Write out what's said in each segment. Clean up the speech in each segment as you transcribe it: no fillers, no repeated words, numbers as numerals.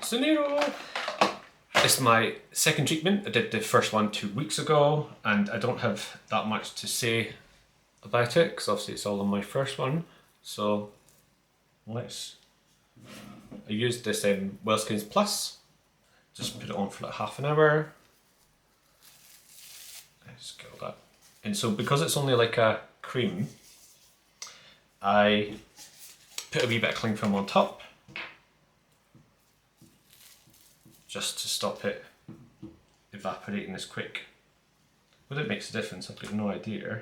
Syniro. It's my second treatment. I did the first one 2 weeks ago and I don't have that much to say about it because obviously it's all on my first one. So I used this Wellskins Plus. Just put it on for like half an hour. Just get all that. And so because it's only like a cream, I put a wee bit of cling film on top just to stop it evaporating as quick. Whether it makes a difference, I've got no idea.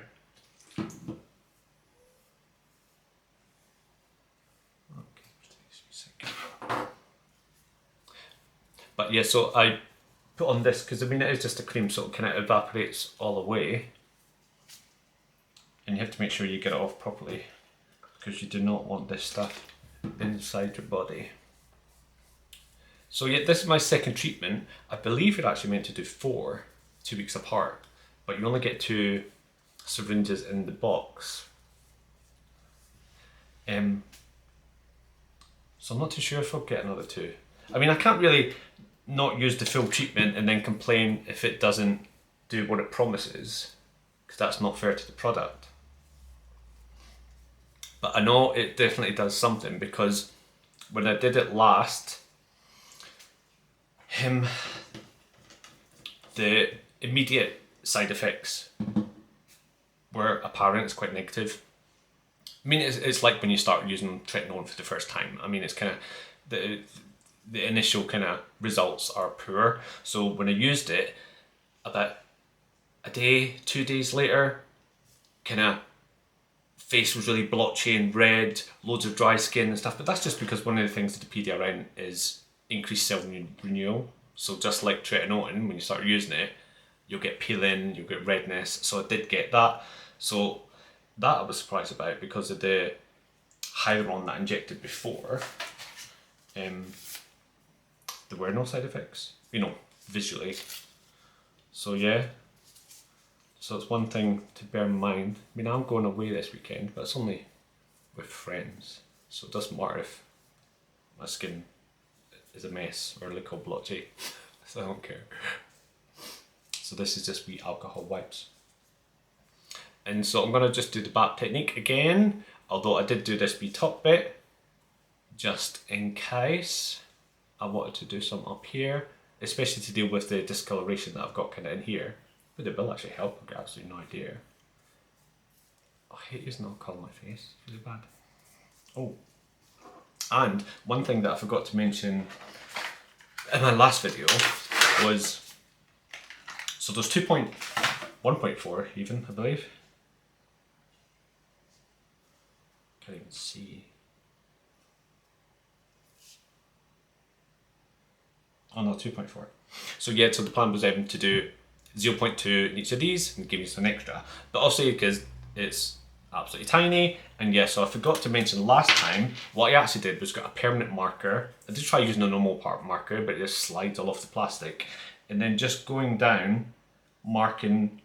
But yeah, so I put on this because I mean it is just a cream, so it kind of evaporates all away. And you have to make sure you get it off properly because you do not want this stuff inside your body. So yeah, this is my second treatment. I believe you're actually meant to do 4, 2 weeks apart, but you only get 2 syringes in the box. So I'm not too sure if I'll get another 2. I mean, I can't really not use the full treatment and then complain if it doesn't do what it promises, because that's not fair to the product. But I know it definitely does something, because when I did it last, the immediate side effects were apparent. It's quite negative. I mean, it's like when you start using tretinoin for the first time. I mean, it's kind of the initial kind of results are poor. So when I used it, about a day, 2 days later, kind of face was really blotchy and red, loads of dry skin and stuff. But that's just because one of the things with the PDRN is increased cell renewal. So just like tretinoin, when you start using it, you'll get peeling, you'll get redness. So I did get that. So that I was surprised about because of the Hyaluron that I injected before. There were no side effects, you know, visually. So yeah, so it's one thing to bear in mind. I mean, I'm going away this weekend, but it's only with friends. So it doesn't matter if my skin is a mess or a little blotchy. So I don't care. So this is just wee alcohol wipes. And so I'm gonna just do the back technique again, although I did do this wee top bit, just in case I wanted to do some up here, especially to deal with the discoloration that I've got kind of in here. But it will actually help, I've got absolutely no idea. I hate using alcohol on my face, it's really bad. Oh, and one thing that I forgot to mention in my last video was, so there's 1.4 even, I believe. Can't even see. Oh no, 2.4. So yeah, so the plan was to do 0.2 in each of these and give you some extra. But obviously because it's absolutely tiny, and yeah, so I forgot to mention last time, what I actually did was got a permanent marker. I did try using a normal part marker, but it just slides all off the plastic. And then just going down, marking,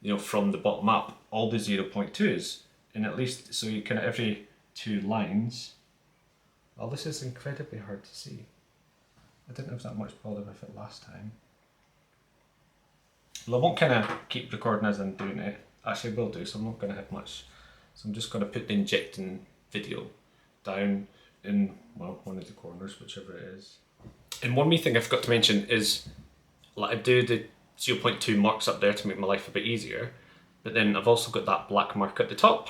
you know, from the bottom up, all the 0.2s. And at least, so you kind of every 2 lines. Well, this is incredibly hard to see. I didn't have that much bother with it last time. Well, I won't kind of keep recording as I'm doing it. Actually, I will do, so I'm not going to have much. So I'm just going to put the injecting video down in, well, one of the corners, whichever it is. And one wee thing I forgot to mention is, like, I do the 0.2 marks up there to make my life a bit easier, but then I've also got that black mark at the top,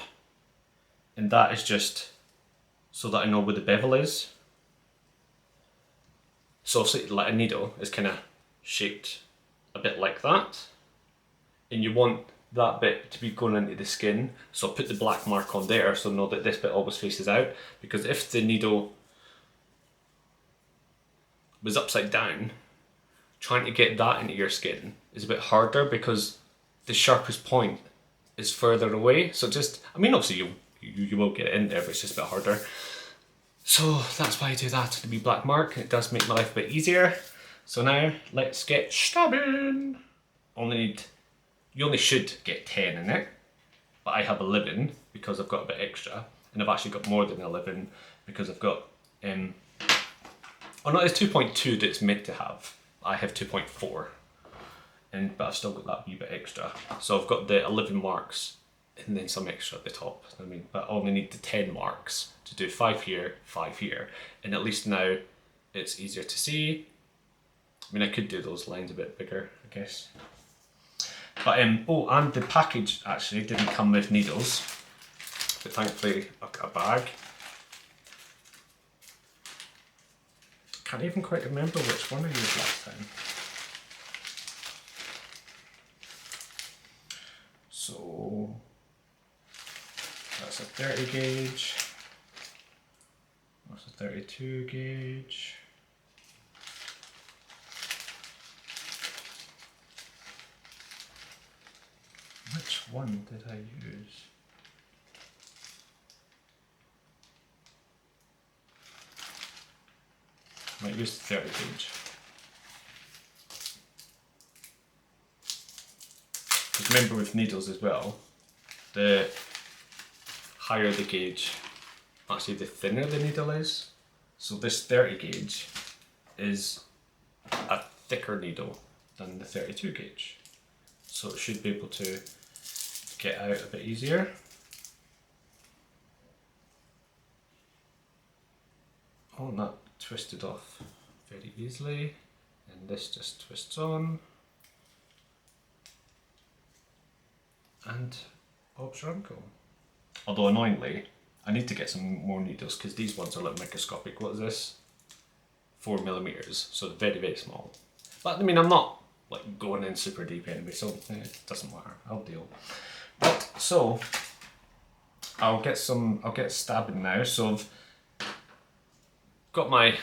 and that is just so that I know where the bevel is. So like a needle is kind of shaped a bit like that, and you want that bit to be going into the skin, so I'll put the black mark on there so know that this bit always faces out, because if the needle was upside down, trying to get that into your skin is a bit harder because the sharpest point is further away. So just, I mean, obviously you will get it in there, but it's just a bit harder. So that's why I do that, the wee black mark, and it does make my life a bit easier. So now let's get stabbing. You only should get 10 in it, but I have 11 because I've got a bit extra, and I've actually got more than 11 because I've got Oh no, it's 2.2 that it's meant to have. I have 2.4, but I've still got that wee bit extra. So I've got the 11 marks and then some extra at the top. I mean, but I only need the 10 marks to do 5 here, 5 here. And at least now it's easier to see. I mean, I could do those lines a bit bigger, I guess. But, oh, and the package actually didn't come with needles. But thankfully, I've got a bag. Can't even quite remember which one I used last time. So, that's a 30 gauge. That's a 32 gauge. Which one did I use? Might use the 30 gauge. Because remember with needles as well, the higher the gauge, actually the thinner the needle is. So this 30 gauge is a thicker needle than the 32 gauge. So it should be able to get out a bit easier. Oh, and that twisted off very easily, and this just twists on, and Bob's your uncle. Although annoyingly, I need to get some more needles because these ones are like microscopic. What is this? 4mm, so very, very small. But I mean, I'm not like going in super deep anyway, so it doesn't matter. I'll deal. But so I'll get stabbing now. So I've got my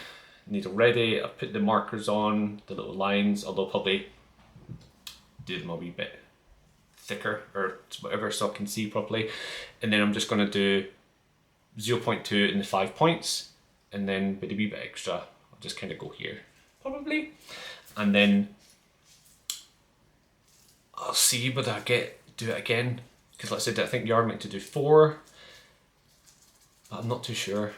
needle ready. I've put the markers on, the little lines, although probably do them a wee bit thicker or whatever so I can see properly. And then I'm just going to do 0.2 in the 5 points, and then with a wee bit extra, I'll just kind of go here, probably. And then I'll see whether I do it again. Because like I said, I think you are meant to do 4, but I'm not too sure.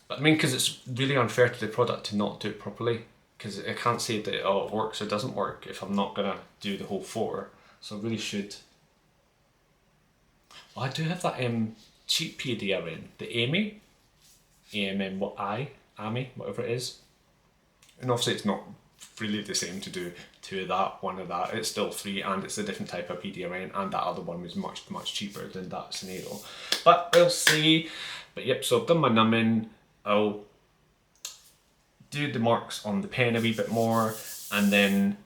But I mean, because it's really unfair to the product to not do it properly, because I can't say that, oh, it works or doesn't work if I'm not gonna do the whole 4. So I really should. Oh, I do have that cheap PDRN, the AMI, AMI, whatever it is. And obviously it's not really the same to do 2 of that, 1 of that. It's still 3, and it's a different type of PDRN, and that other one was much, much cheaper than that Syniro. But we'll see. But yep, so I've done my numbing. I'll do the marks on the pen a wee bit more, and then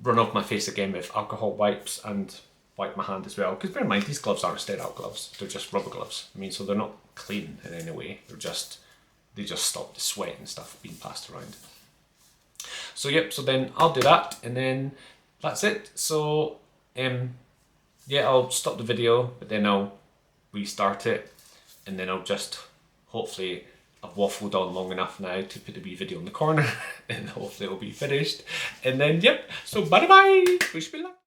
run off my face again with alcohol wipes and wipe my hand as well. Because bear in mind, these gloves aren't sterile gloves, they're just rubber gloves. I mean, so they're not clean in any way, they just stop the sweat and stuff being passed around. So yep, so then I'll do that, and then that's it. So yeah, I'll stop the video, but then I'll restart it, and then I'll just hopefully I've waffled on long enough now to put the wee video in the corner, and hopefully it'll be finished. And then yep, so bye bye, wish me luck.